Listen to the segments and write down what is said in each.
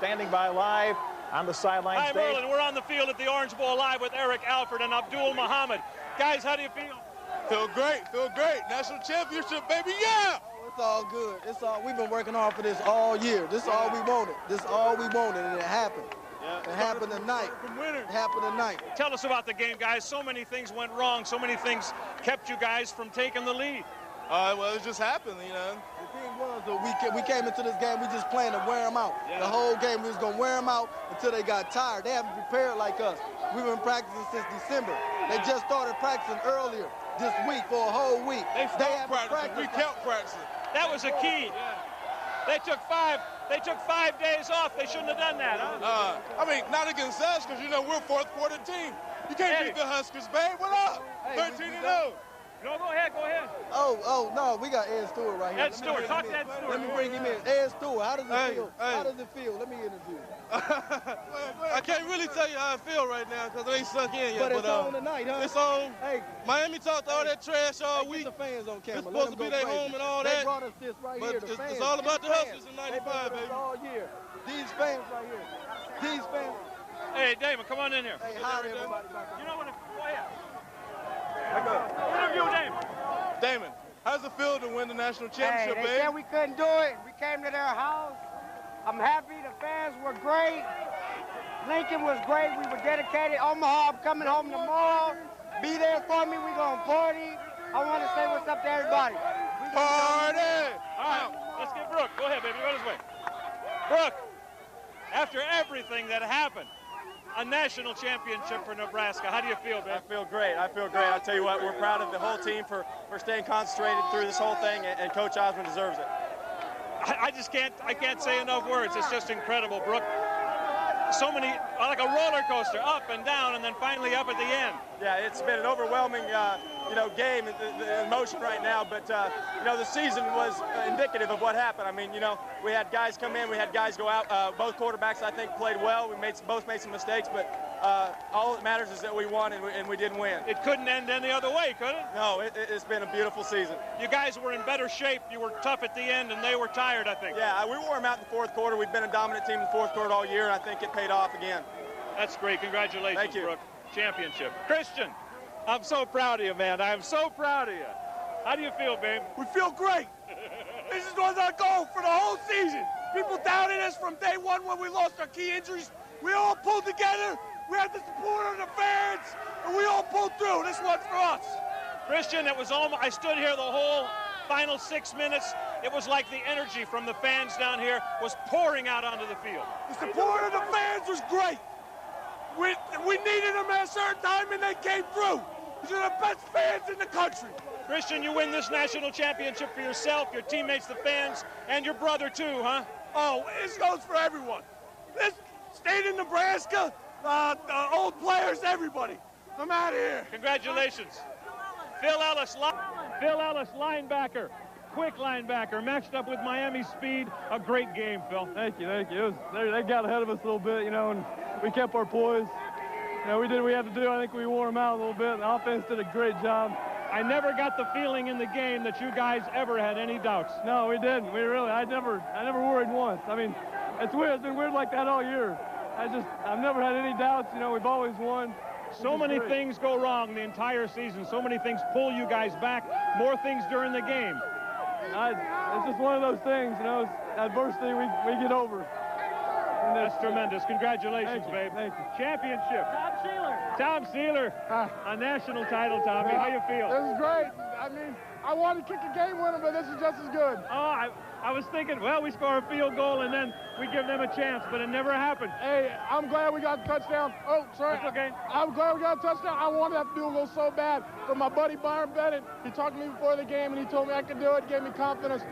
standing by live on the sidelines. Hi, Merlin. We're on the field at the Orange Bowl live with Eric Alford and Abdul Muhammad. Guys, how do you feel? Feel great, feel great. National championship, baby, yeah! It's all good. We've been working hard for this all year. This is all we wanted. This is all we wanted, and it happened. Yeah. It happened tonight. It happened tonight. Tell us about the game, guys. So many things went wrong. So many things kept you guys from taking the lead. Well, it just happened, you know. The thing was that we came into this game, we just planned to wear them out. Yeah. The whole game, we was going to wear them out until they got tired. They haven't prepared like us. We've been practicing since December. They just started practicing earlier this week for a whole week. They haven't practiced. We kept practicing. That was a key. Yeah. They took 5 days off. They shouldn't have done that, huh? I mean, not against us, because, you know, we're a fourth quarter team. You can't beat the Huskers, babe. What up? Hey, 13-0. No, go ahead. Oh, no, we got Ed Stewart right here. Ed Stewart, talk to Ed Stewart. Let me bring him in. Ed Stewart, how does it feel? How does it feel? Let me interview. I can't really tell you how I feel right now because it ain't sunk in yet. But it's on tonight, huh? It's on. Hey, Miami talked all that trash all week. Get the fans on camera. It's supposed to be their home and all that. They brought us this right here. The fans. It's all about the Huskers in 95, baby. All year. These fans right here. These fans. Hey, Damon, come on in here. Hey, hi, everybody. You know what? Go ahead. Interview Damon. Damon, how does it feel to win the national championship, they said we couldn't do it. We came to their house. I'm happy. The fans were great. Lincoln was great. We were dedicated. Omaha, I'm coming home tomorrow. Be there for me. We're going to party. I want to say what's up to everybody. Party! All right, let's get Brooke. Go ahead, baby. Go this way. Brooke, after everything that happened, a national championship for Nebraska. How do you feel, man? I feel great. I'll tell you what, we're proud of the whole team for staying concentrated through this whole thing, and Coach Osborne deserves it. I can't say enough words. It's just incredible, Brooke. So many, like a roller coaster, up and down, and then finally up at the end. Yeah, it's been an overwhelming, game, the emotion right now. But the season was indicative of what happened. I mean, we had guys come in, we had guys go out. Both quarterbacks, I think, played well. We both made some mistakes, but all that matters is that we won and we didn't win. It couldn't end any other way, could it? No, it's been a beautiful season. You guys were in better shape. You were tough at the end, and they were tired, I think. Yeah, we wore them out in the fourth quarter. We've been a dominant team in the fourth quarter all year, and I think it paid off again. That's great. Congratulations, Thank you. Brooke. Championship. Christian, I'm so proud of you, man. I'm so proud of you. How do you feel, babe? We feel great. This was our goal for the whole season. People doubted us from day one when we lost our key injuries. We all pulled together. We had the support of the fans, and we all pulled through. This one's for us. Christian, it was almost, I stood here the whole final 6 minutes. It was like the energy from the fans down here was pouring out onto the field. The support of the fans was great. We needed them at a certain time, and they came through. These are the best fans in the country. Christian, you win this national championship for yourself, your teammates, the fans, and your brother too, huh? Oh, this goes for everyone. This state of Nebraska, the old players, everybody. I'm out of here. Congratulations. Phil Ellis, linebacker. Quick linebacker, matched up with Miami speed. A great game, Phil. Thank you. They got ahead of us a little bit, and we kept our poise. We did what we had to do. I think we wore them out a little bit. The offense did a great job. I never got the feeling in the game that you guys ever had any doubts. No, we didn't. I never worried once. I mean, it's weird. It's been weird like that all year. I've never had any doubts. We've always won. So many things go wrong the entire season. So many things pull you guys back. More things during the game. It's just one of those things, It's adversity we get over. That's tremendous. Congratulations, babe. Thank you. Championship. Tom Sealer. A national title, Tommy. How you feel? This is great. I mean, I wanted to kick a game winner, but this is just as good. Oh, I was thinking, well, we score a field goal and then we give them a chance, but it never happened. Hey, I'm glad we got the touchdown. Oh, sorry. That's okay. I'm glad we got a touchdown. I wanted that field goal so bad. But my buddy Byron Bennett, he talked to me before the game, and he told me I could do it, gave me confidence.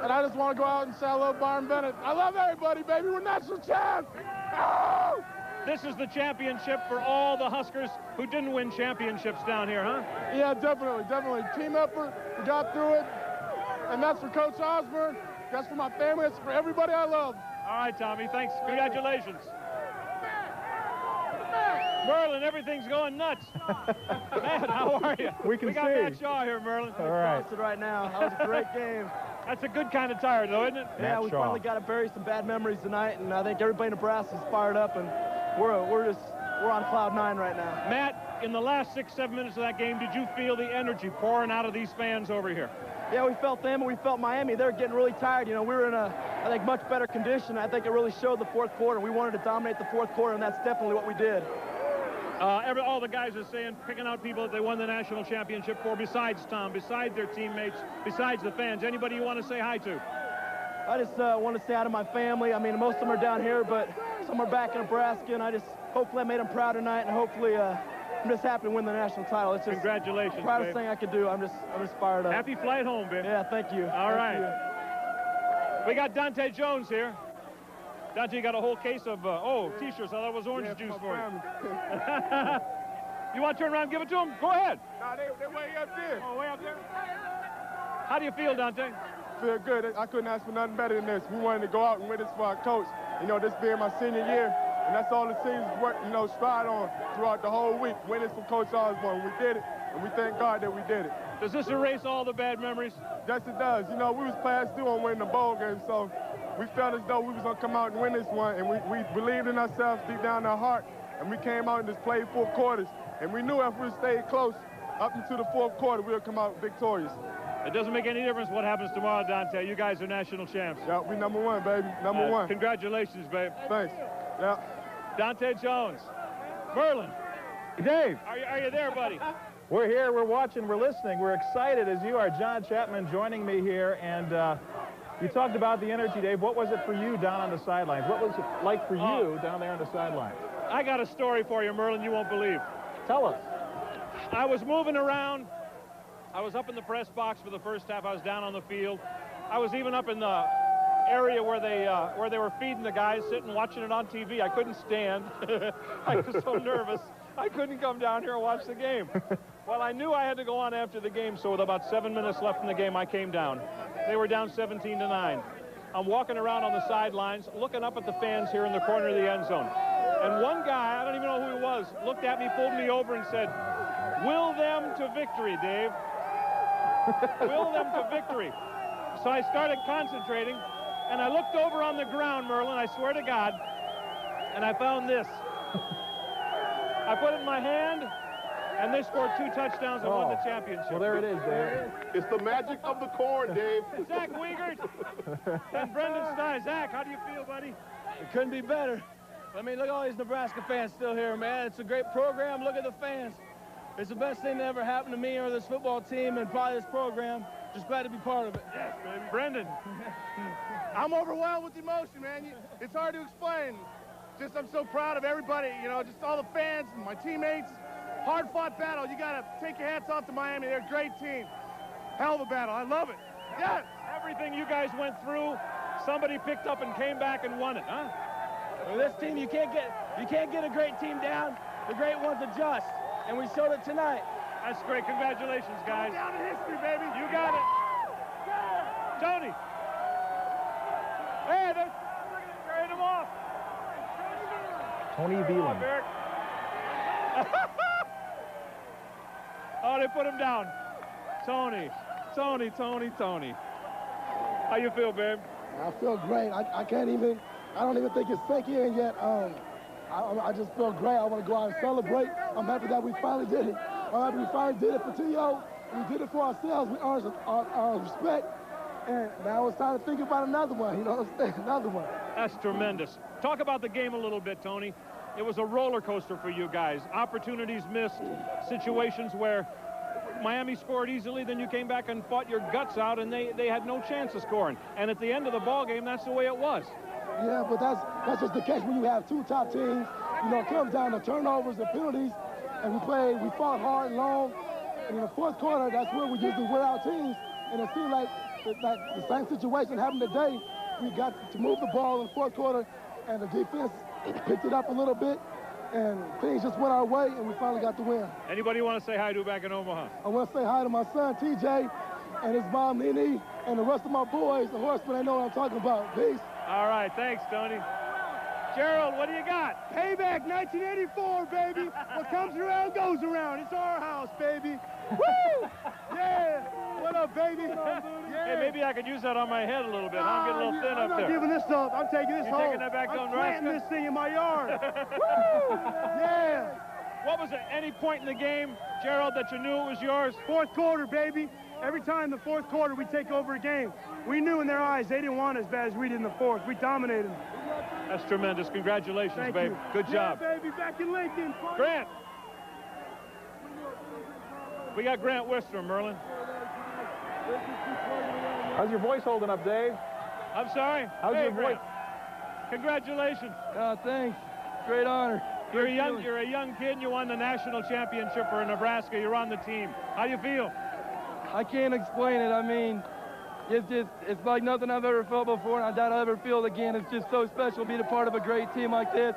And I just want to go out and say I love Byron Bennett. I love everybody, baby. We're national champs. Oh! This is the championship for all the Huskers who didn't win championships down here, huh? Yeah, definitely. Team effort. We got through it. And that's for Coach Osborne. That's for my family. That's for everybody I love. All right, Tommy. Thanks. Congratulations. Merlin, everything's going nuts. Man, how are you? We got Matt Shaw here, Merlin. All right. Right now. That was a great game. That's a good kind of tired, though, isn't it? Yeah, we finally got to bury some bad memories tonight, and I think everybody in Nebraska's fired up, and we're on cloud 9 right now. Matt, in the last 6-7 minutes of that game, did you feel the energy pouring out of these fans over here? Yeah, we felt them, and we felt Miami. They're getting really tired. You know, we were in I think, much better condition. I think it really showed the fourth quarter. We wanted to dominate the fourth quarter, and that's definitely what we did. All the guys are saying, picking out people that they won the national championship for, besides Tom, besides their teammates, besides the fans. Anybody you want to say hi to? I just want to say hi to my family. I mean, most of them are down here, but some are back in Nebraska, and hopefully I made them proud tonight, and hopefully I'm just happy to win the national title. It's just congratulations, the proudest thing I could do. I'm just fired up. Happy flight home, babe. Yeah, thank you. All right. We got Dante Jones here. Dante, you got a whole case of, T-shirts. I thought it was orange juice for you. You want to turn around and give it to him? Go ahead. Nah, they way up there. Oh, way up there? How do you feel, Dante? Feel good. I couldn't ask for nothing better than this. We wanted to go out and win this for our coach. You know, this being my senior year, and that's all the teams work, strive on throughout the whole week. Win this from Coach Osborne. We did it, and we thank God that we did it. Does this erase all the bad memories? Yes, it does. You know, we was past due on winning the bowl game, so we felt as though we was going to come out and win this one, and we believed in ourselves deep down in our heart, and we came out and just played 4 quarters, and we knew if we stayed close up into the 4th quarter, we'll come out victorious. It doesn't make any difference what happens tomorrow, Dante. You guys are national champs. Yeah, we number 1, baby. Number 1. Congratulations, babe. Thanks. Yeah. Dante Jones. Merlin. Dave. Are you there, buddy? We're here, we're watching, we're listening. We're excited as you are. John Chapman joining me here, and you talked about the energy, Dave. What was it for you down on the sidelines? What was it like for you down there on the sidelines? I got a story for you, Merlin, you won't believe. Tell us. I was moving around. I was up in the press box for the first half. I was down on the field. I was even up in the area where they were feeding the guys, sitting watching it on TV. I couldn't stand. I was so nervous. I couldn't come down here and watch the game. Well, I knew I had to go on after the game, so with about 7 minutes left in the game, I came down. They were down 17-9. I'm walking around on the sidelines, looking up at the fans here in the corner of the end zone. And one guy, I don't even know who he was, looked at me, pulled me over, and said, "Will them to victory, Dave. Will them to victory." So I started concentrating, and I looked over on the ground, Merlin, I swear to God, and I found this. I put it in my hand, and they scored 2 touchdowns and won the championship. Well, there it is, Dave. It's the magic of the corn, Dave. Zach Wiegert and Brendan Stein. Zach, how do you feel, buddy? It couldn't be better. I mean, look at all these Nebraska fans still here, man. It's a great program. Look at the fans. It's the best thing that ever happened to me or this football team and probably this program. Just glad to be part of it. Yes, baby. Brendan. I'm overwhelmed with emotion, man. It's hard to explain. Just I'm so proud of everybody, just all the fans and my teammates. Hard-fought battle. You got to take your hats off to Miami. They're a great team. Hell of a battle. I love it. Yes. Everything you guys went through, somebody picked up and came back and won it, huh? Well, this team, you can't get a great team down. The great ones adjust, and we showed it tonight. That's great. Congratulations, guys. Down in history, baby. You got it. Tony. Hey, they're carrying him off. Tony Veland. Oh, they put him down. Tony. How you feel, babe? I feel great. I don't even think it's sank in yet. I just feel great. I want to go out and celebrate. I'm happy that we finally did it. I'm happy we finally did it for T.O. We did it for ourselves. We earned our respect. And now it's time to think about another one. You know what I'm saying? Another one. That's tremendous. Talk about the game a little bit, Tony. It was a roller coaster for you guys. Opportunities missed, situations where Miami scored easily, then you came back and fought your guts out, and they had no chance of scoring. And at the end of the ball game, that's the way it was. Yeah, but that's just the case when you have 2 top teams. It comes down to turnovers and penalties, and we fought hard and long. And in the 4th quarter, that's where we usually wear out teams. And it seemed like the same situation happened today. We got to move the ball in the 4th quarter, and the defense picked it up a little bit, and things just went our way, and we finally got the win. Anybody want to say hi to back in Omaha? I want to say hi to my son, TJ, and his mom, Nene, and the rest of my boys, the horsemen. They know what I'm talking about. Peace. All right, thanks, Tony. Gerald, what do you got? Payback 1984, baby. What comes around goes around. It's our house, baby. Woo! Yeah. What up, baby? Hey, maybe I could use that on my head a little bit. I'm getting a little thin up there. I'm not giving this up. I'm taking this home. You taking that back to Nebraska? I'm planting this thing in my yard. Yeah. What was it? Any point in the game, Gerald, that you knew it was yours? Fourth quarter, baby. Every time in the fourth quarter we take over a game. We knew in their eyes they didn't want as bad as we did in the fourth. We dominated them. That's tremendous. Congratulations, babe. Good job. Yeah, baby, back in Lincoln. Grant. We got Grant Wister, Merlin. How's your voice holding up, Dave? I'm sorry? How's your voice? Congratulations. Thanks. Great honor. You're a young kid, and you won the national championship for Nebraska. You're on the team. How do you feel? I can't explain it. I mean, it's like nothing I've ever felt before, and I doubt I'll ever feel it again. It's just so special being a part of a great team like this.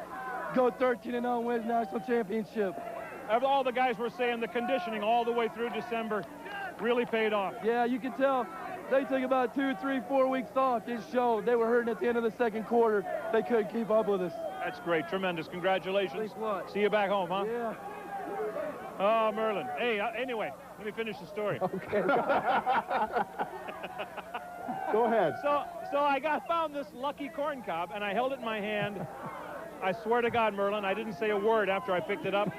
Go 13-0 and win national championship. All the guys were saying the conditioning all the way through December really paid off. Yeah, you can tell. They took about 2, 3, 4 weeks off. It showed. They were hurting at the end of the second quarter. They couldn't keep up with us. That's great. Tremendous. Congratulations. Thanks a lot. See you back home, huh? Yeah. Oh, Merlin. Hey, anyway, let me finish the story. Okay. Go ahead. So I found this lucky corn cob, and I held it in my hand. I swear to God, Merlin, I didn't say a word after I picked it up.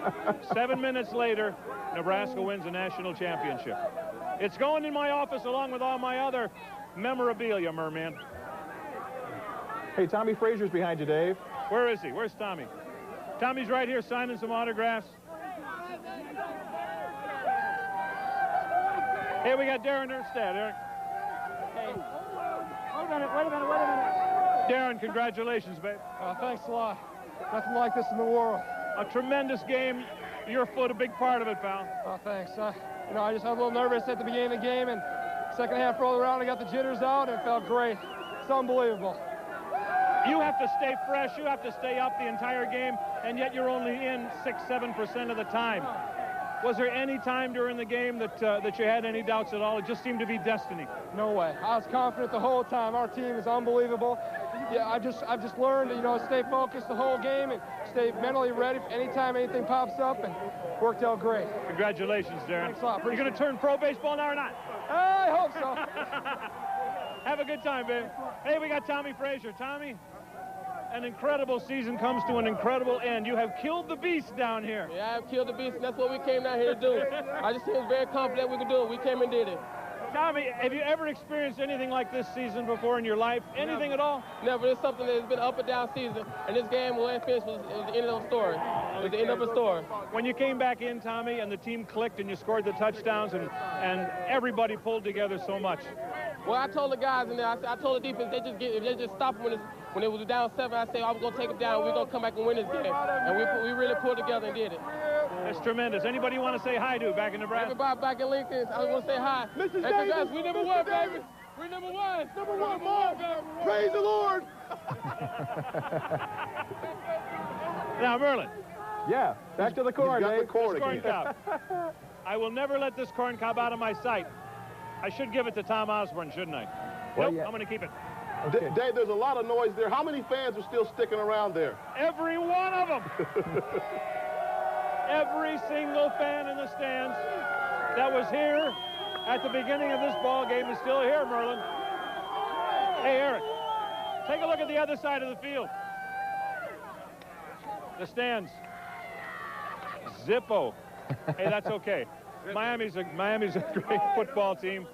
7 minutes later, Nebraska wins a national championship. It's going in my office along with all my other memorabilia, Merman. Hey, Tommy Frazier's behind you, Dave. Where is he? Where's Tommy? Tommy's right here signing some autographs. Hey, we got Darren Erstad. Eric. Hey. Wait a minute. Darren, congratulations, babe. Thanks a lot. Nothing like this in the world. A tremendous game. Your foot, a big part of it, pal. Oh, thanks. You know, I just was a little nervous at the beginning of the game, and second half rolled around, I got the jitters out, and it felt great. It's unbelievable. You have to stay fresh. You have to stay up the entire game, and yet you're only in 6-7% of the time. Was there any time during the game that you had any doubts at all? It just seemed to be destiny. No way. I was confident the whole time. Our team is unbelievable. Yeah, I've just learned to, you know, stay focused the whole game and stay mentally ready for anytime anything pops up, and worked out great. Congratulations, Darren. Thanks a lot. You're going to turn pro baseball now or not? I hope so. Have a good time, babe. Hey, we got Tommy Frazier. Tommy, an incredible season comes to an incredible end. You have killed the beast down here. Yeah, I've killed the beast, and that's what we came down here to do. I just was very confident we could do it. We came and did it. Tommy, have you ever experienced anything like this season before in your life? Anything at all? Never. It's something that's been up and down season, and this game, when it finished, was the end of the story. It was the end of a story. When you came back in, Tommy, and the team clicked and you scored the touchdowns and everybody pulled together so much. Well, I told the guys in there, I told the defense, if they just stop when it was down 7, I said, I'm going to take it down, we're going to come back and win this game. And we really pulled together and did it. That's tremendous. Anybody you want to say hi to back in Nebraska? Everybody back in Lincoln, I want to say hi. Mrs. And Davis, we number one, baby. We number one. Number one, Mom. Praise the Lord. Now, Merlin. Yeah, back to the corn, Dave. Corn cob. I will never let this corn cob out of my sight. I should give it to Tom Osborne, shouldn't I? Well, nope, yeah. I'm going to keep it. Okay. Dave, there's a lot of noise there. How many fans are still sticking around there? Every one of them. Every single fan in the stands that was here at the beginning of this ball game is still here, Merlin. Hey, Eric, take a look at the other side of the field. The stands. Zippo. Hey, that's okay. Miami's a great football team,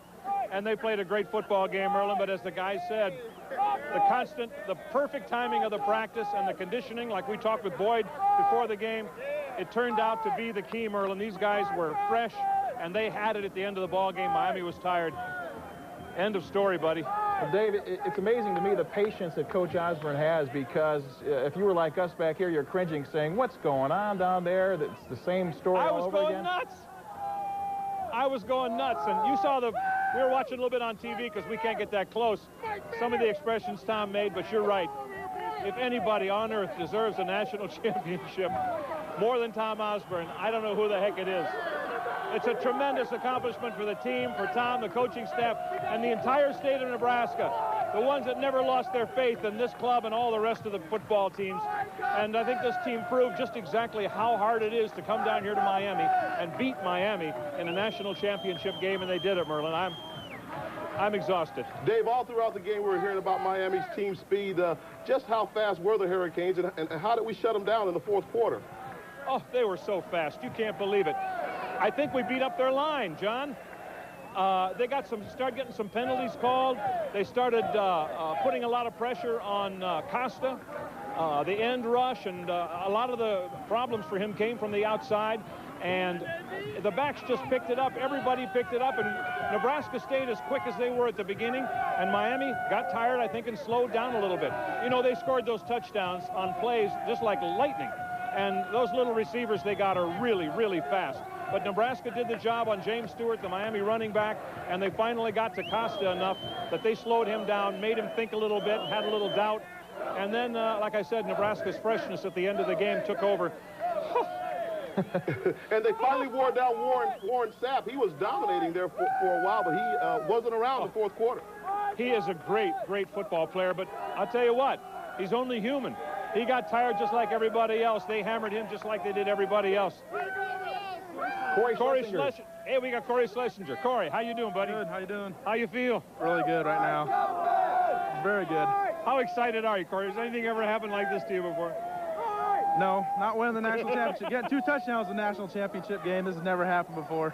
and they played a great football game, Merlin, but as the guys said, the perfect timing of the practice and the conditioning, like we talked with Boyd before the game, it turned out to be the key, Merlin. These guys were fresh, and they had it at the end of the ball game. Miami was tired. End of story, buddy. Well, Dave, it's amazing to me the patience that Coach Osborne has, because if you were like us back here, you're cringing, saying, what's going on down there? It's the same story all over again. I was going nuts, and you saw we were watching a little bit on TV because we can't get that close. Some of the expressions Tom made, but you're right. If anybody on earth deserves a national championship more than Tom Osborne, I don't know who the heck it is. It's a tremendous accomplishment for the team, for Tom, the coaching staff, and the entire state of Nebraska. The ones that never lost their faith in this club and all the rest of the football teams. And I think this team proved just exactly how hard it is to come down here to Miami and beat Miami in a national championship game, and they did it, Merlin. I'm exhausted. Dave, all throughout the game, we were hearing about Miami's team speed. Just how fast were the Hurricanes, and how did we shut them down in the fourth quarter? Oh, they were so fast. You can't believe it. I think we beat up their line, John. They started getting some penalties called. They started putting a lot of pressure on Costa, the end rush, and a lot of the problems for him came from the outside. And the backs just picked it up. Everybody picked it up, and Nebraska stayed as quick as they were at the beginning, and Miami got tired, I think, and slowed down a little bit. You know, they scored those touchdowns on plays just like lightning, and those little receivers they got are really, really fast. But Nebraska did the job on James Stewart, the Miami running back, and they finally got to Costa enough that they slowed him down, made him think a little bit, had a little doubt. And then, like I said, Nebraska's freshness at the end of the game took over. And they finally wore down Warren Sapp. He was dominating there for a while, but he wasn't around the fourth quarter. He is a great, great football player, but I'll tell you what, he's only human. He got tired just like everybody else. They hammered him just like they did everybody else. Corey Schlesinger. Hey, we got Corey Schlesinger. Corey, how you doing, buddy? Good. How you doing? How you feel? Really good right now. Very good. How excited are you, Corey? Has anything ever happened like this to you before? No, not winning the national championship. Getting 2 touchdowns in the national championship game. This has never happened before.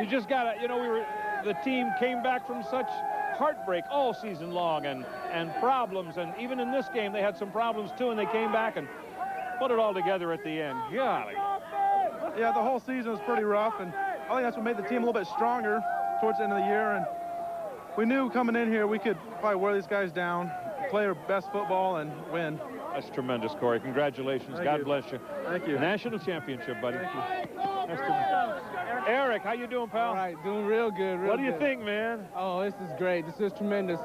You just got to, you know, the team came back from such heartbreak all season long and problems. And even in this game, they had some problems, too, and they came back and put it all together at the end. Golly. Yeah, the whole season was pretty rough, and I think that's what made the team a little bit stronger towards the end of the year. And we knew coming in here we could probably wear these guys down, play our best football, and win. That's tremendous, Corey. Congratulations. God bless you. Thank you. National championship, buddy. Thank you. That's tremendous. Eric, how you doing, pal? All right, doing real good. What do you think, man? Oh, this is great. This is tremendous.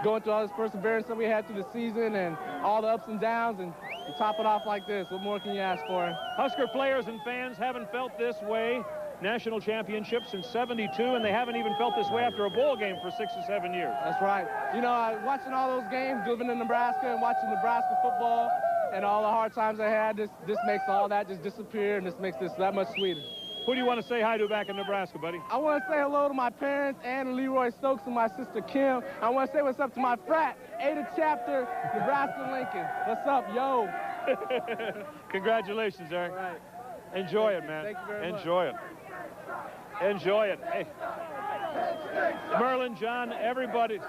Going through all this perseverance that we had through the season and all the ups and downs, and to top it off like this, what more can you ask for? Husker players and fans haven't felt this way. National championship since '72, and they haven't even felt this way after a bowl game for 6 or 7 years. That's right. You know, watching all those games, living in Nebraska and watching Nebraska football and all the hard times I had, this makes all that just disappear, and this makes this that much sweeter. Who do you want to say hi to back in Nebraska, buddy? I want to say hello to my parents, Ann and Leroy Stokes, and my sister Kim. I want to say what's up to my frat, Ada Chapter, Nebraska Lincoln. What's up, yo? Congratulations, Eric. All right. Enjoy it, man. Thank you very much. Enjoy it. Enjoy it. Hey. Merlin, John, everybody's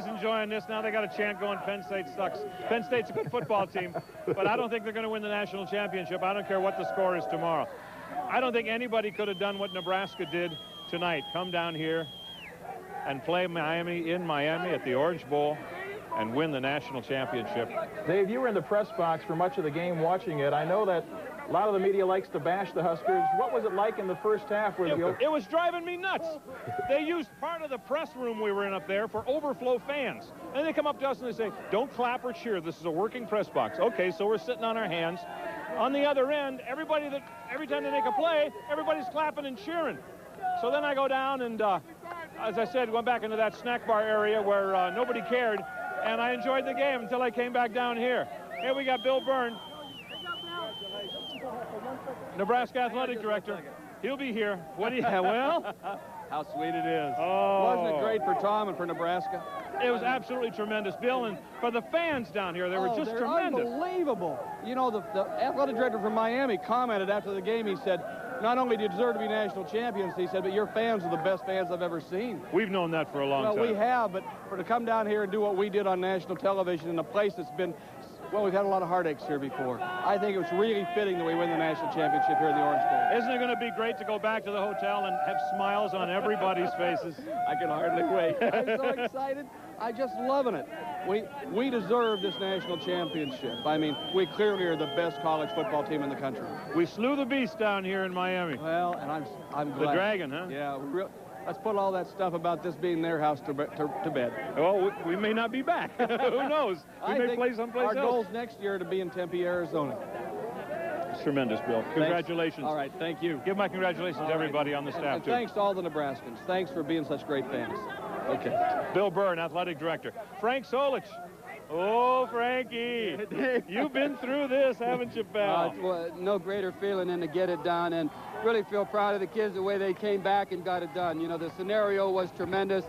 enjoying this. Now they got a chant going, Penn State sucks. Penn State's a good football team, but I don't think they're going to win the national championship. I don't care what the score is tomorrow. I don't think anybody could have done what Nebraska did tonight. Come down here and play Miami in Miami at the Orange Bowl and win the national championship. Dave, you were in the press box for much of the game watching it. I know that a lot of the media likes to bash the Huskers. What was it like in the first half? It was driving me nuts. They used part of the press room we were in up there for overflow fans. And they come up to us and they say, don't clap or cheer. This is a working press box. Okay, so we're sitting on our hands. On the other end, every time they make a play, everybody's clapping and cheering. So then I go down and, as I said, went back into that snack bar area where nobody cared. And I enjoyed the game until I came back down here. Here we got Bill Byrne, Nebraska athletic director. He'll be here. What do you have? Well, how sweet it is. Oh. Wasn't it great for Tom and for Nebraska? It was absolutely tremendous, Bill, and for the fans down here, they were just tremendous. Unbelievable. You know, the athletic director from Miami commented after the game. He said, not only do you deserve to be national champions, he said, but your fans are the best fans I've ever seen. We've known that for a long time. Well, we have, but to come down here and do what we did on national television in a place that's been, well, we've had a lot of heartaches here before. I think it was really fitting that we win the national championship here in the Orange Bowl. Isn't it going to be great to go back to the hotel and have smiles on everybody's faces? I can hardly wait. I'm so excited. I'm just loving it. We deserve this national championship. I mean, we clearly are the best college football team in the country. We slew the beast down here in Miami. Well, and I'm glad. The Dragon, huh? Yeah. Let's put all that stuff about this being their house to bed. Well, we may not be back. Who knows? We may play someplace else. Our goal's next year to be in Tempe, Arizona. It's tremendous, Bill. Congratulations. Thanks. All right, thank you. Give my congratulations to everybody on the staff, too. Thanks to all the Nebraskans. Thanks for being such great fans. Okay. Bill Byrne, athletic director. Frank Solich, Oh, Frankie, you've been through this, haven't you, pal? Well, no greater feeling than to get it done, and really feel proud of the kids the way they came back and got it done. You know, the scenario was tremendous.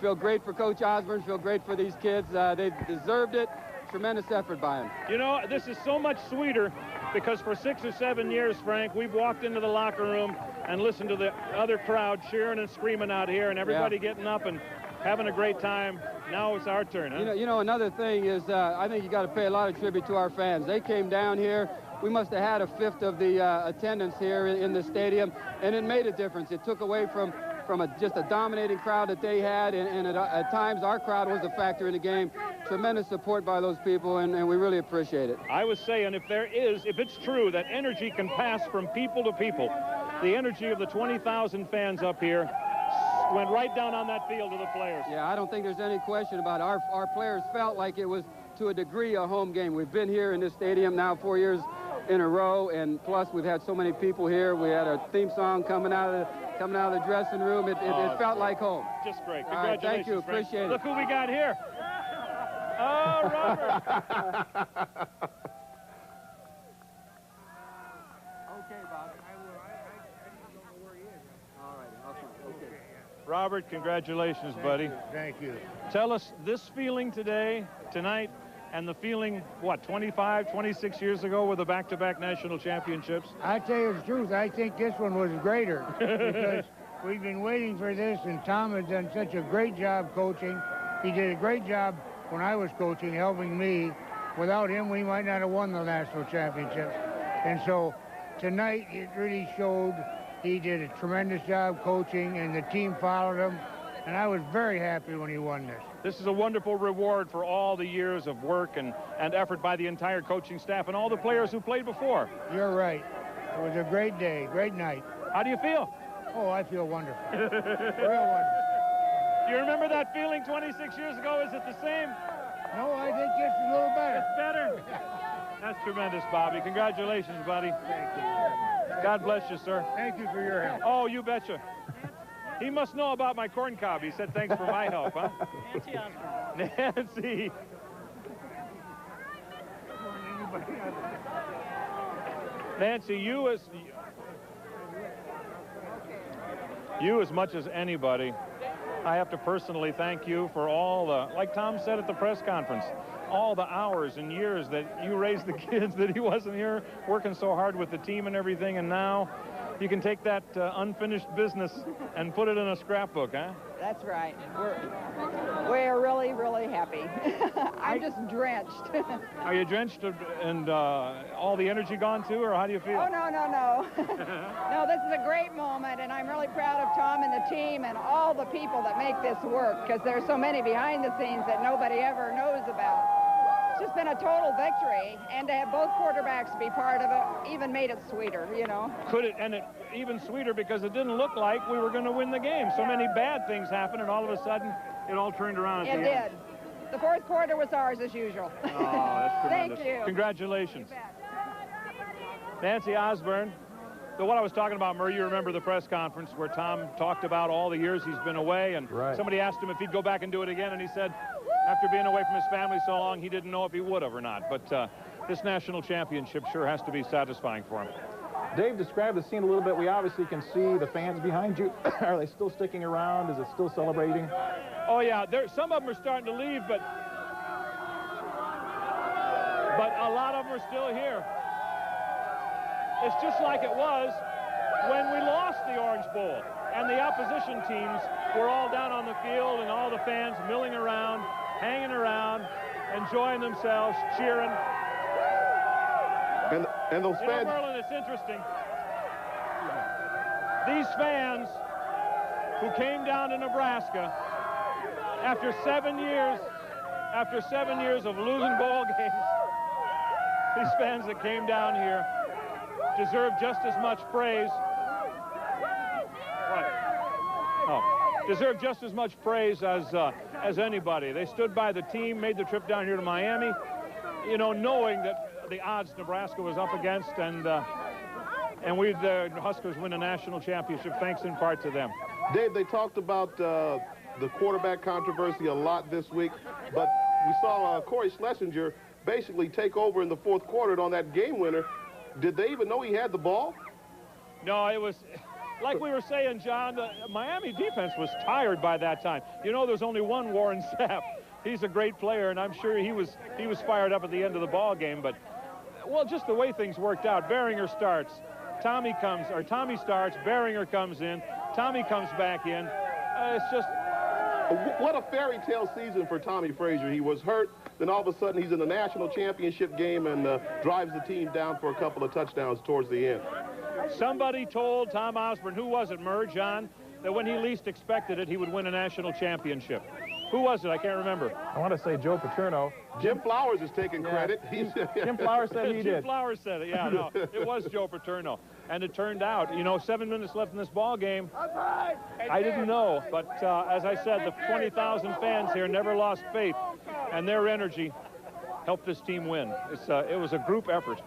Feel great for Coach Osborne, feel great for these kids. They deserved it. Tremendous effort by them. You know, this is so much sweeter because for 6 or 7 years, Frank, we've walked into the locker room and listened to the other crowd cheering and screaming out here and everybody getting up and having a great time. Now it's our turn, huh? You know, another thing is I think you got to pay a lot of tribute to our fans. They came down here. We must have had a fifth of the attendance here in the stadium, and it made a difference. It took away from just a dominating crowd that they had, and at times our crowd was a factor in the game. Tremendous support by those people, and we really appreciate it. I was saying, if it's true that energy can pass from people to people, the energy of the 20,000 fans up here went right down on that field to the players. Yeah, I don't think there's any question about it. Our players felt like it was, to a degree, a home game. We've been here in this stadium now 4 years in a row, and plus we've had so many people here. We had a theme song coming out of the dressing room. It felt like home. Just great. All right, Congratulations, thank you. Frank. Appreciate it. Look who we got here. Oh, Robert. Okay, Bob. I don't know where he is. All right. Okay. Robert, congratulations, buddy. Thank you. Tell us this feeling tonight, and the feeling, what, 25, 26 years ago with the back-to-back national championships? I tell you the truth, I think this one was greater because we've been waiting for this, and Tom has done such a great job coaching. He did a great job when I was coaching, helping me. Without him, we might not have won the national championships. And so tonight, it really showed he did a tremendous job coaching, and the team followed him. And I was very happy when he won this. This is a wonderful reward for all the years of work and effort by the entire coaching staff and all the players who played before. You're right. It was a great day, great night. How do you feel? Oh, I feel wonderful. Real wonderful. Do you remember that feeling 26 years ago? Is it the same? No, I think just a little better. It's better? That's tremendous, Bobby. Congratulations, buddy. Thank you. God bless you, sir. Thank you for your help. Oh, you betcha. He must know about my corn cob. He said thanks for my help, huh? Nancy Osborne. Nancy. Nancy, you as much as anybody, I have to personally thank you for all the, like Tom said at the press conference, all the hours and years that you raised the kids, that he wasn't here working so hard with the team and everything, and now you can take that unfinished business and put it in a scrapbook, huh? That's right. We're really, really happy. I'm just drenched. Are you drenched and all the energy gone too, or how do you feel? Oh, no. No, this is a great moment, and I'm really proud of Tom and the team and all the people that make this work, because there's so many behind the scenes that nobody ever knows about. It's just been a total victory, and to have both quarterbacks be part of it even made it sweeter, you know. Could it, and it even sweeter because it didn't look like we were going to win the game. So many bad things happened, and all of a sudden it all turned around at the end. It did. The fourth quarter was ours as usual. Oh, that's tremendous. Thank you. Congratulations. Nancy Osborne. So what I was talking about, Murray, you remember the press conference where Tom talked about all the years he's been away, and somebody asked him if he'd go back and do it again, and he said after being away from his family so long, he didn't know if he would have or not. But this national championship sure has to be satisfying for him. Dave, describe the scene a little bit. We obviously can see the fans behind you. Are they still sticking around? Is it still celebrating? Oh, yeah. Some of them are starting to leave, but a lot of them are still here. It's just like it was when we lost the Orange Bowl, and the opposition teams were all down on the field, and all the fans milling around, hanging around, enjoying themselves, cheering. And those fans... Merlin, it's interesting. These fans who came down to Nebraska after 7 years of losing ball games, these fans that came down here deserve just as much praise. Deserve just as much praise as anybody. They stood by the team, made the trip down here to Miami, you know, knowing that the odds Nebraska was up against, and the Huskers win a national championship thanks in part to them. Dave, they talked about the quarterback controversy a lot this week, but we saw Corey Schlesinger basically take over in the fourth quarter on that game winner. Did they even know he had the ball? No, it was, like we were saying, John, the Miami defense was tired by that time. You know, there's only one Warren Sapp. He's a great player, and I'm sure he was fired up at the end of the ball game. But, well, just the way things worked out. Behringer starts. Tommy starts. Behringer comes in. Tommy comes back in. It's just... What a fairy tale season for Tommy Frazier. He was hurt, then all of a sudden he's in the national championship game and drives the team down for a couple of touchdowns towards the end. Somebody told Tom Osborne, who was it, John, that when he least expected it, he would win a national championship. Who was it? I can't remember. I want to say Joe Paterno. Jim Flowers is taking credit. Jim Flowers said he did. Jim Flowers said it. Yeah, no, it was Joe Paterno. And it turned out, you know, 7 minutes left in this ball game. I didn't know, but as I said, the 20,000 fans here never lost faith, and their energy helped this team win. It was a group effort.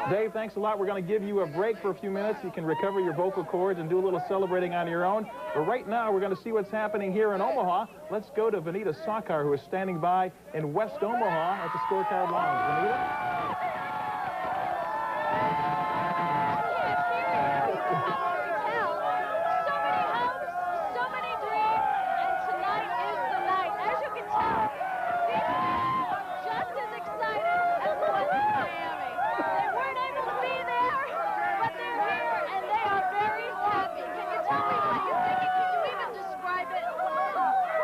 Dave, thanks a lot. We're going to give you a break for a few minutes. You can recover your vocal cords and do a little celebrating on your own. But right now, we're going to see what's happening here in Omaha. Let's go to Vanita Sakar, who is standing by in West Omaha at the Scorecard Lounge. Vanita?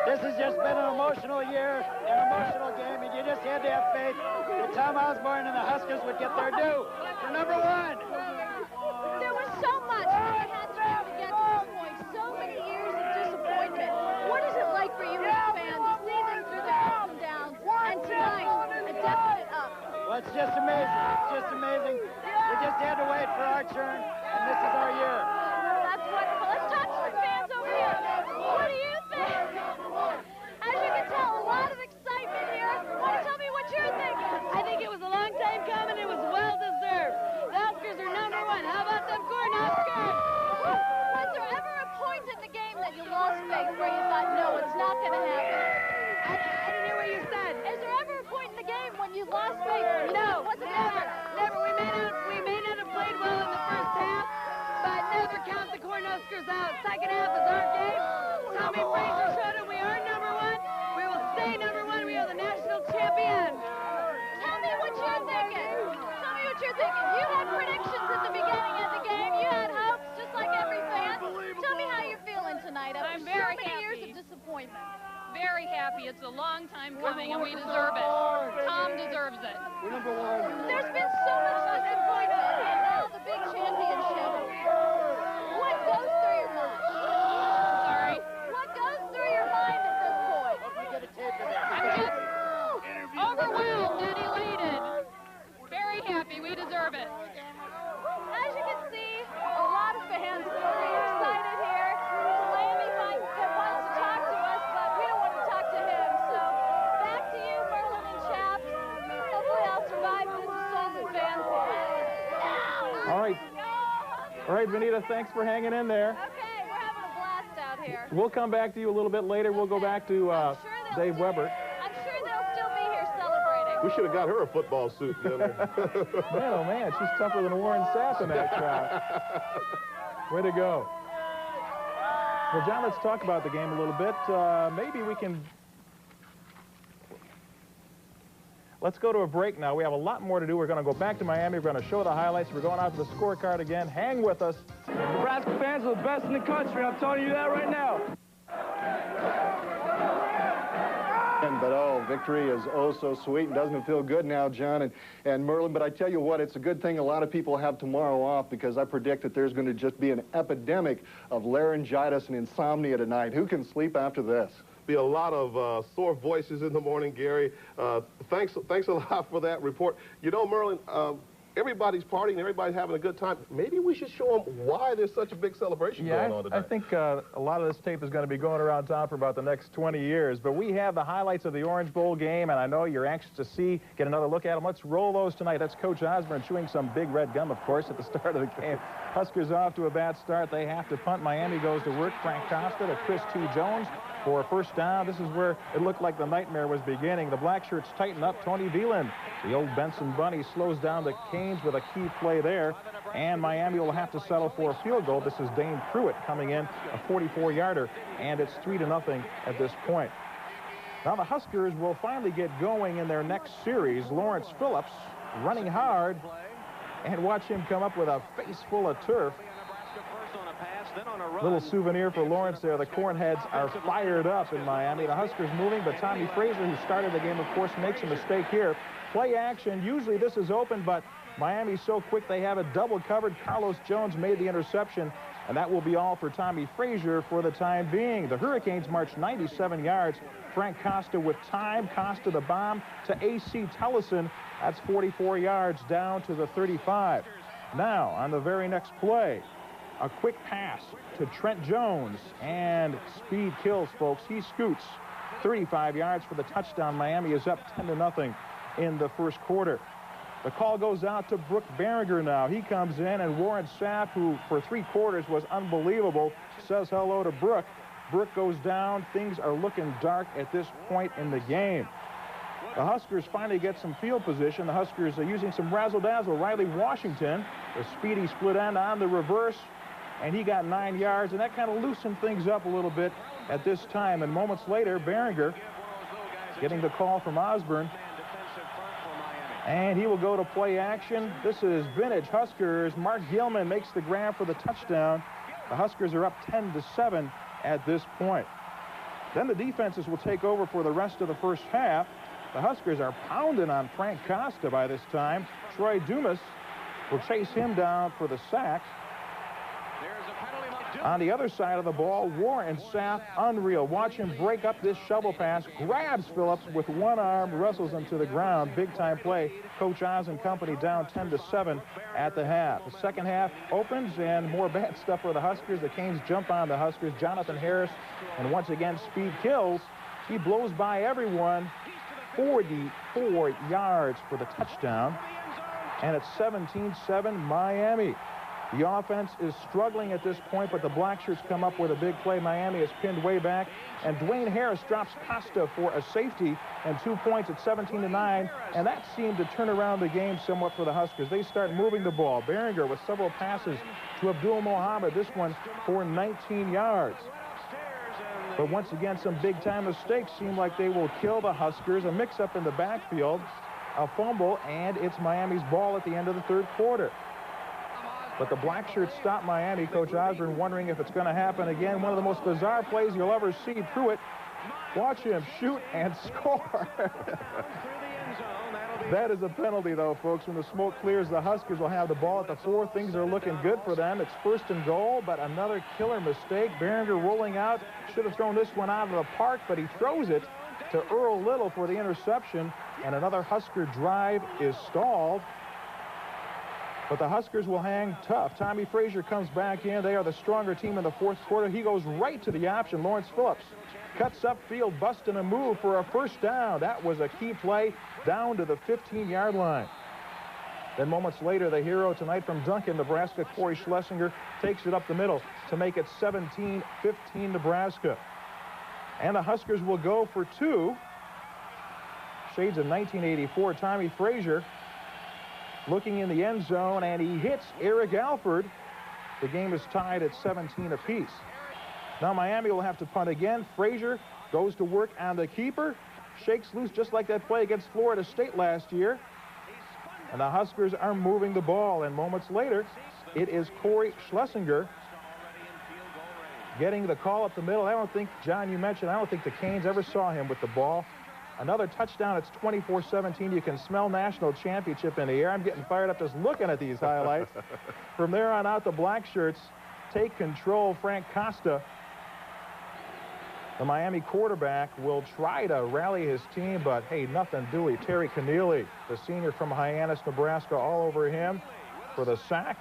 This has just been an emotional year, an emotional game, and you just had to have faith that Tom Osborne and the Huskers would get their due for number one. There was so much they had to do to get to this point, so many years of disappointment. What is it like for you as a fan to see them through their ups and downs, and tonight, a definite up? Well, it's just amazing. It's just amazing. We just had to wait for our turn, and this is our year. That's wonderful. Let's talk to some fans over here. What do you think? As you can tell, a lot of excitement here. Want to tell me what you're thinking? I think it was a long time coming. It was well-deserved. The Huskers are number one. How about them Cornhuskers? Was there ever a point in the game that you lost faith where you thought, no, it's not going to happen? I didn't hear what you said. Is there ever a point in the game when you lost faith? No, wasn't never. Never. We may not have played well in the first half, but never count the Cornhuskers out. Second half is our game. Tommy Frazier showed it. We are number one. We will stay number one. We are the national champion. Tell me what you're thinking. Tell me what you're thinking. You had predictions at the beginning of the game. You had hopes, just like every fan. Tell me how you're feeling tonight after I'm very so many happy. years of disappointment. Very happy. It's a long time coming, and we deserve it. Tom deserves it. We're number one. There's been so much disappointment, and now the big championship. What goes through your mind? Sorry. What goes through your mind at this point? I'm just overwhelmed and elated. Very happy. We deserve it. As you can see, a lot of fans very excited here. Miami wants to talk to us, but we don't want to talk to him. So back to you, Merlin and Chaps. Hopefully I'll survive this with so many fans here. All right, Vanita, thanks for hanging in there. Okay, we're having a blast out here. We'll come back to you a little bit later. We'll go back to Dave Weber. I'm sure they'll still be here celebrating. We should have got her a football suit. Man, oh man, she's tougher than Warren Sapp in that crowd. Way to go. Well, John, let's talk about the game a little bit. Maybe we can... Let's go to a break now. We have a lot more to do. We're going to go back to Miami. We're going to show the highlights. We're going out to the scorecard again. Hang with us. Nebraska fans are the best in the country. I'm telling you that right now. But, oh, victory is oh so sweet, and doesn't it feel good now, John and Merlin? But I tell you what, it's a good thing a lot of people have tomorrow off, because I predict that there's going to just be an epidemic of laryngitis and insomnia tonight. Who can sleep after this? Be a lot of sore voices in the morning, Gary. Thanks a lot for that report. You know, Merlin, everybody's partying, everybody's having a good time. Maybe we should show them why there's such a big celebration going on tonight. I think a lot of this tape is going to be going around town for about the next 20 years. But we have the highlights of the Orange Bowl game, and I know you're anxious to get another look at them. Let's roll those tonight. That's Coach Osborne chewing some big red gum, of course, at the start of the game. Huskers off to a bad start. They have to punt. Miami goes to work. Frank Costa to Chris T. Jones. for a first down. This is where it looked like the nightmare was beginning. The black shirts tighten up. Tony Veland, the old Benson Bunny, slows down the Canes with a key play there. And Miami will have to settle for a field goal. This is Dane Pruitt coming in, a 44-yarder, and it's 3-0 at this point. Now the Huskers will finally get going in their next series. Lawrence Phillips running hard, and watch him come up with a face full of turf. Little souvenir for Lawrence there. The Cornheads are fired up in Miami. The Huskers moving, but Tommy Frazier, who started the game, of course, makes a mistake here. Play action. Usually this is open, but Miami's so quick they have it double covered. Carlos Jones made the interception, and that will be all for Tommy Frazier for the time being. The Hurricanes march 97 yards. Frank Costa with time. Costa the bomb to A.C. Tellison. That's 44 yards down to the 35. Now, on the very next play, a quick pass to Trent Jones, and speed kills, folks. He scoots 35 yards for the touchdown. Miami is up 10-0 in the first quarter. The call goes out to Brooke Behringer now. He comes in, and Warren Sapp, who for 3 quarters was unbelievable, says hello to Brooke. Brooke goes down. Things are looking dark at this point in the game. The Huskers finally get some field position. The Huskers are using some razzle-dazzle. Riley Washington, the speedy split end on the reverse, and he got 9 yards, and that kind of loosened things up a little bit at this time. And moments later, Behringer getting the call from Osborne, and he will go to play action. This is vintage Huskers. Mark Gilman makes the grab for the touchdown. The Huskers are up 10-7 at this point. Then the defenses will take over for the rest of the first half. The Huskers are pounding on Frank Costa by this time. Troy Dumas will chase him down for the sack. On the other side of the ball, Warren Sapp, unreal. Watch him break up this shovel pass, grabs Phillips with one arm, wrestles him to the ground. Big-time play. Coach Oz and company down 10-7 at the half. The second half opens, and more bad stuff for the Huskers. The Canes jump on the Huskers. Jonathan Harris, and once again, speed kills. He blows by everyone. 44 yards for the touchdown, and it's 17-7 Miami. The offense is struggling at this point, but the Blackshirts come up with a big play. Miami is pinned way back, and Dwayne Harris drops Costa for a safety and 2 points at 17-9, and that seemed to turn around the game somewhat for the Huskers. They start moving the ball. Behringer with several passes to Abdul Mohammed, this one for 19 yards. But once again, some big-time mistakes seem like they will kill the Huskers. A mix-up in the backfield, a fumble, and it's Miami's ball at the end of the third quarter. But the Blackshirts stop Miami. Coach Osborne wondering if it's going to happen again. One of the most bizarre plays you'll ever see. Pruitt, watch him shoot and score. That is a penalty, though, folks. When the smoke clears, the Huskers will have the ball at the 4. Things are looking good for them. It's 1st and goal, but another killer mistake. Behringer rolling out. Should have thrown this one out of the park, but he throws it to Earl Little for the interception, and another Husker drive is stalled. But the Huskers will hang tough. Tommy Frazier comes back in. They are the stronger team in the fourth quarter. He goes right to the option. Lawrence Phillips cuts upfield, busting a move for a first down. That was a key play down to the 15-yard line. Then moments later, the hero tonight from Duncan, Nebraska, Corey Schlesinger, takes it up the middle to make it 17-15 Nebraska. And the Huskers will go for 2. Shades of 1984. Tommy Frazier looking in the end zone, and he hits Eric Alford. The game is tied at 17 apiece. Now Miami will have to punt again. Frazier goes to work on the keeper, shakes loose just like that play against Florida State last year. And the Huskers are moving the ball, and moments later, it is Corey Schlesinger getting the call up the middle. I don't think, John, you mentioned, I don't think the Canes ever saw him with the ball. Another touchdown. It's 24-17. You can smell national championship in the air. I'm getting fired up just looking at these highlights. From there on out, the Blackshirts take control. Frank Costa, the Miami quarterback, will try to rally his team, but hey, nothing doing. Terry Connealy, the senior from Hyannis, Nebraska, all over him for the sack.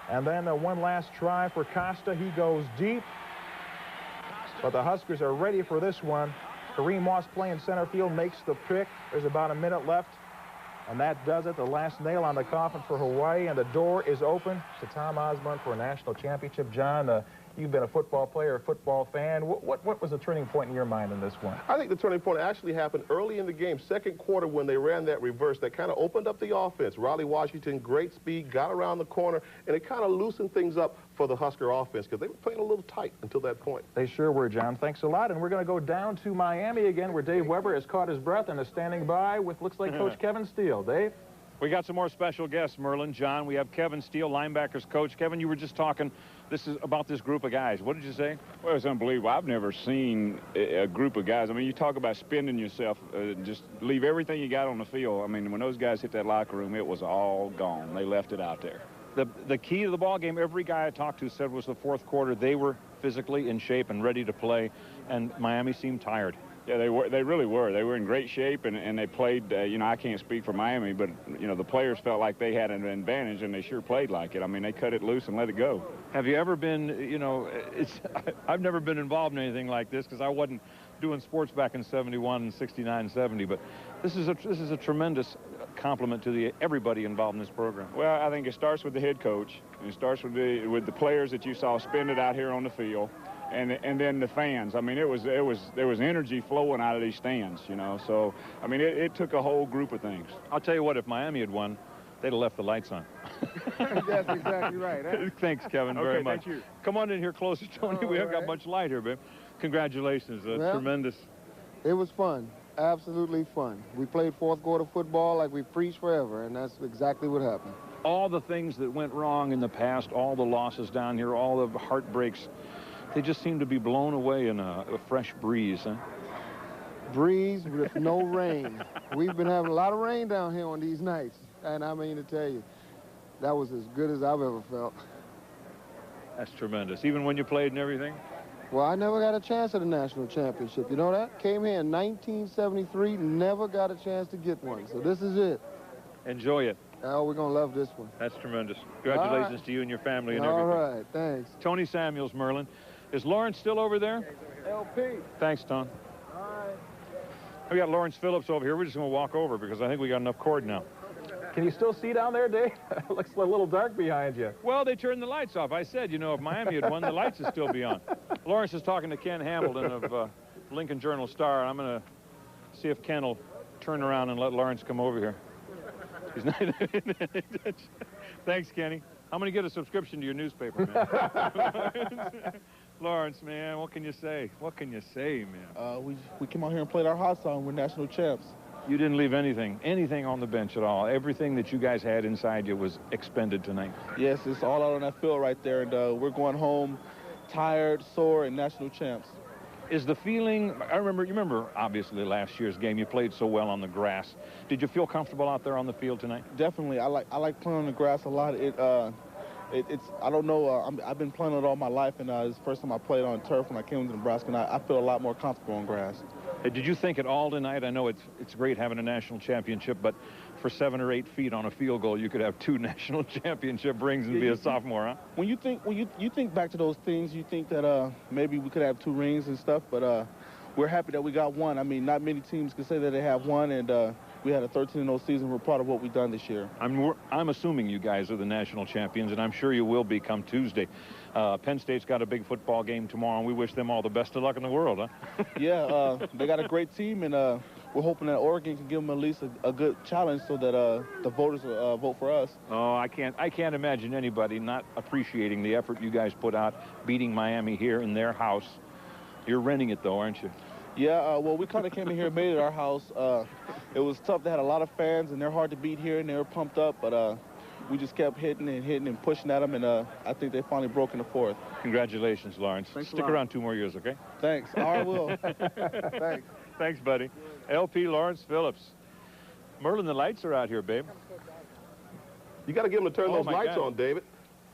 And then one last try for Costa. He goes deep, but the Huskers are ready for this one. Kareem Moss playing center field makes the pick. There's about a minute left, and that does it. The last nail on the coffin for Hawaii, and the door is open to Tom Osborne for a national championship. John, You've been a football player, a football fan. What was the turning point in your mind in this one? I think the turning point actually happened early in the game, second quarter, when they ran that reverse that kind of opened up the offense. Riley Washington, great speed, got around the corner, and it kind of loosened things up for the Husker offense because they were playing a little tight until that point. They sure were, John. Thanks a lot. And we're going to go down to Miami again, where Dave Weber has caught his breath and is standing by with, looks like, Coach Kevin Steele. Dave? We got some more special guests, Merlin. John, we have Kevin Steele, linebackers coach. Kevin, you were just talking about this group of guys. What did you say? Well, it's unbelievable. I've never seen a group of guys. I mean, you talk about spending yourself, just leave everything you got on the field. I mean, when those guys hit that locker room, it was all gone. They left it out there. The key to the ball game, every guy I talked to said, was the fourth quarter. They were physically in shape and ready to play, and Miami seemed tired. Yeah, they really were. They were in great shape, and they played, you know, I can't speak for Miami, but, you know, the players felt like they had an advantage, and they sure played like it. I mean, they cut it loose and let it go. Have you ever been, you know, I've never been involved in anything like this because I wasn't doing sports back in 71 and 69, 70, but this is a tremendous compliment to everybody involved in this program. Well, I think it starts with the head coach. It starts with the players that you saw spend it out here on the field. And then the fans. I mean, there was energy flowing out of these stands, you know. So, I mean, it took a whole group of things. I'll tell you what, if Miami had won, they'd have left the lights on. That's exactly right. Huh? Thanks, Kevin, very much. Thank you. Come on in here closer, Tony. We haven't got much light here, babe. Congratulations. Well, tremendous. It was fun. Absolutely fun. We played fourth quarter football like we preached forever, and that's exactly what happened. All the things that went wrong in the past, all the losses down here, all the heartbreaks, they just seem to be blown away in a fresh breeze, huh? Breeze with no rain. We've been having a lot of rain down here on these nights, and I mean to tell you, that was as good as I've ever felt. That's tremendous. Even when you played and everything? Well, I never got a chance at the national championship. You know that? Came here in 1973, never got a chance to get one. So this is it. Enjoy it. Oh, we're going to love this one. That's tremendous. Congratulations to you and your family and everything. All right, thanks. Tony Samuels, Merlin. Is Lawrence still over there? LP. Thanks, Tom. All right. We got Lawrence Phillips over here. We're just going to walk over because I think we got enough cord now. Can you still see down there, Dave? It looks a little dark behind you. Well, they turned the lights off. I said, you know, if Miami had won, the lights would still be on. Lawrence is talking to Ken Hamilton of Lincoln Journal-Star. I'm going to see if Ken will turn around and let Lawrence come over here. He's not. Thanks, Kenny. I'm going to get a subscription to your newspaper, man. Lawrence, man, what can you say? What can you say, man? We came out here and played our hot song. We're national champs. You didn't leave anything on the bench at all. Everything that you guys had inside you was expended tonight. Yes, it's all out on that field right there, and we're going home tired, sore, and national champs. Is the feeling, you remember obviously last year's game, you played so well on the grass. Did you feel comfortable out there on the field tonight? Definitely. I like playing on the grass a lot. I don't know, I've been playing it all my life, and it's the first time I played on turf when I came to Nebraska, and I feel a lot more comfortable on grass. Did you think at all tonight? I know it's great having a national championship, but for 7 or 8 feet on a field goal, you could have 2 national championship rings and be a sophomore, huh? When you think back to those things, you think that maybe we could have 2 rings and stuff, but we're happy that we got one. I mean, not many teams can say that they have one, and we had a 13-0 season. We're proud of what we've done this year. I'm assuming you guys are the national champions, and I'm sure you will be come Tuesday. Penn State's got a big football game tomorrow, and we wish them all the best of luck in the world, huh? Yeah, they got a great team, and we're hoping that Oregon can give them at least a good challenge so that the voters vote for us. Oh, I can't imagine anybody not appreciating the effort you guys put out, beating Miami here in their house. You're renting it, though, aren't you? Yeah, well, we kind of came in here and made it our house. It was tough. They had a lot of fans, and they're hard to beat here, and they were pumped up, but we just kept hitting and pushing at them, and I think they finally broke in the fourth. Congratulations, Lawrence. Stick around 2 more years, okay? Thanks. I will. Thanks. Thanks, buddy. LP Lawrence Phillips. Merlin, the lights are out here, babe. You got to get him to turn those lights on, David.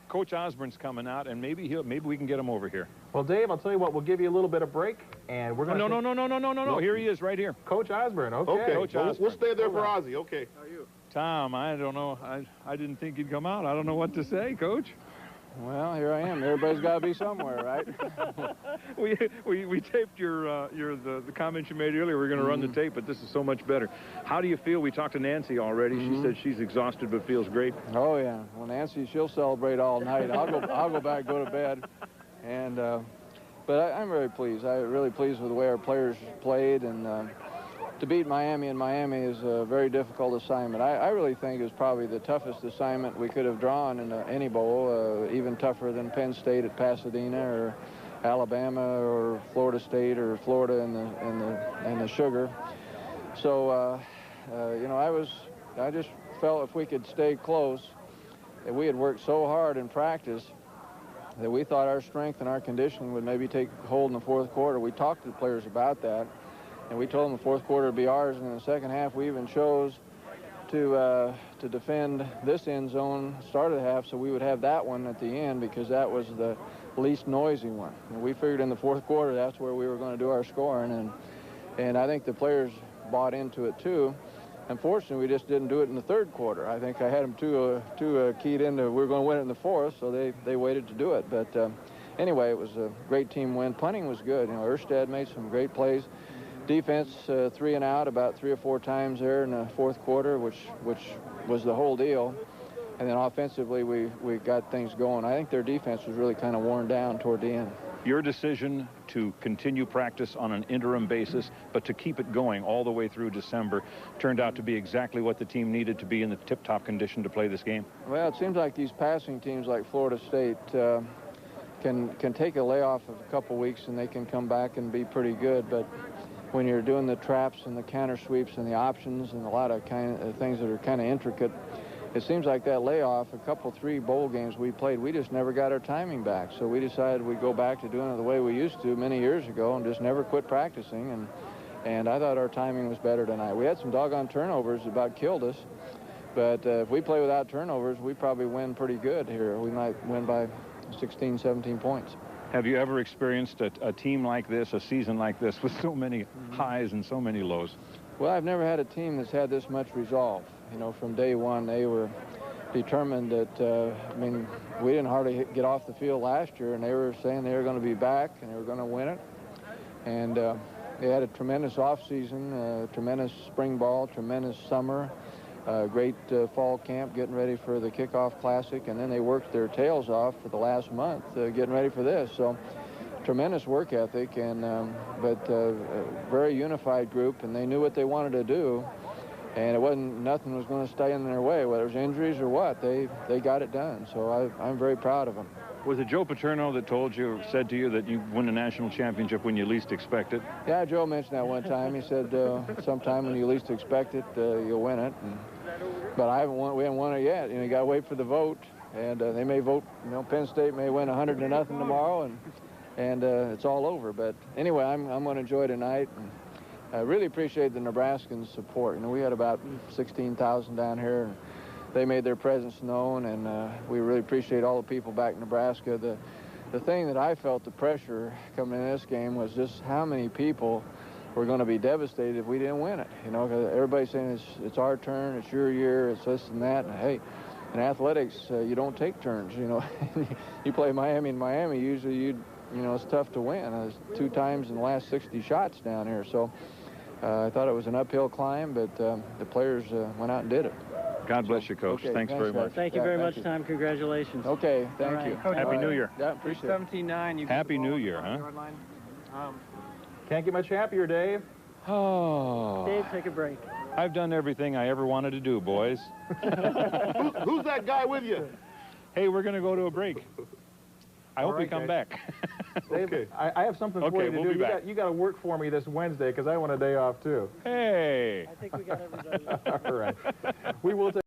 Coach Osborne's coming out, and maybe we can get him over here. Well, Dave, I'll tell you what, we'll give you a little bit of break, and we're going to... No. Here he is, right here. Coach Osborne, okay. Okay, Coach Osborne. We'll stay there for Ozzie, okay. How are you? Tom, I don't know. I didn't think you'd come out. I don't know what to say, Coach. Well, here I am. Everybody's got to be somewhere, right? we taped the comments you made earlier. We're going to run the tape, but this is so much better. How do you feel? We talked to Nancy already. She said she's exhausted but feels great. Oh yeah. Well, Nancy, she'll celebrate all night. I'll go back, go to bed, And but I'm very pleased. I'm really pleased with the way our players played, and to beat Miami in Miami is a very difficult assignment. I really think it was probably the toughest assignment we could have drawn in any bowl, even tougher than Penn State at Pasadena, or Alabama, or Florida State, or Florida in the Sugar. So you know, I just felt if we could stay close, that we had worked so hard in practice that we thought our strength and our conditioning would maybe take hold in the fourth quarter. We talked to the players about that, and we told them the fourth quarter would be ours. And in the second half, we even chose to defend this end zone start of the half, so we would have that one at the end, because that was the least noisy one. And we figured in the fourth quarter that's where we were going to do our scoring, and I think the players bought into it too. Unfortunately, we just didn't do it in the third quarter. I think I had them too keyed into we were going to win it in the fourth, so they waited to do it. But anyway, it was a great team win. Punting was good. You know, Erstad made some great plays. Defense 3 and out about 3 or 4 times there in the fourth quarter, which was the whole deal. And then offensively, we got things going. I think their defense was really kind of worn down toward the end. Your decision to continue practice on an interim basis, but to keep it going all the way through December, turned out to be exactly what the team needed to be in the tip-top condition to play this game? Well, it seems like these passing teams like Florida State can take a layoff of a couple weeks and they can come back and be pretty good. But when you're doing the traps and the counter sweeps and the options and a lot of things that are kind of intricate, it seems like that layoff, a couple, 3 bowl games we played, we just never got our timing back. So we decided we'd go back to doing it the way we used to many years ago and just never quit practicing. And I thought our timing was better tonight. We had some doggone turnovers that about killed us. But if we play without turnovers, we probably win pretty good here. We might win by 16, 17 points. Have you ever experienced a team like this, a season like this, with so many highs and so many lows? Well, I've never had a team that's had this much resolve. You know, from day one, they were determined that, I mean, we didn't hardly get off the field last year, and they were saying they were going to be back and they were going to win it. And they had a tremendous offseason, tremendous spring ball, tremendous summer, great fall camp, getting ready for the kickoff classic, and then they worked their tails off for the last month getting ready for this. So tremendous work ethic, and but a very unified group, and they knew what they wanted to do, and it wasn't, nothing was going to stay in their way, whether it was injuries or what. They got it done. So I'm very proud of them. Was it Joe Paterno that told you, or said to you, that you win a national championship when you least expect it? Yeah, Joe mentioned that one time. He said sometime when you least expect it, you'll win it. But we haven't won it yet. You know, you got to wait for the vote, and they may vote. You know, Penn State may win 100-0 tomorrow, and it's all over. But anyway, I'm going to enjoy tonight. And I really appreciate the Nebraskans' support. You know, we had about 16,000 down here, and they made their presence known, and we really appreciate all the people back in Nebraska. The thing that I felt the pressure coming in this game was just how many people were going to be devastated if we didn't win it. You know, 'cause everybody's saying it's our turn, it's your year, it's this and that. And hey, in athletics, you don't take turns. You know, you play Miami in Miami, usually you know, it's tough to win. It's 2 times in the last 60 shots down here. So I thought it was an uphill climb, but the players went out and did it. God bless you, Coach. Okay, thanks very much. Thank you very much, Tom. Congratulations. Okay, thank you. Happy New Year. Yeah, appreciate it. 17-9. Happy New Year, huh? Can't get much happier, Dave. Oh. Dave, take a break. I've done everything I ever wanted to do, boys. Who's that guy with you? Hey, we're going to go to a break. I hope we come back. Dave, okay. I have something for you to do. You got to work for me this Wednesday because I want a day off too. Hey. I think we got everybody. All right. We will take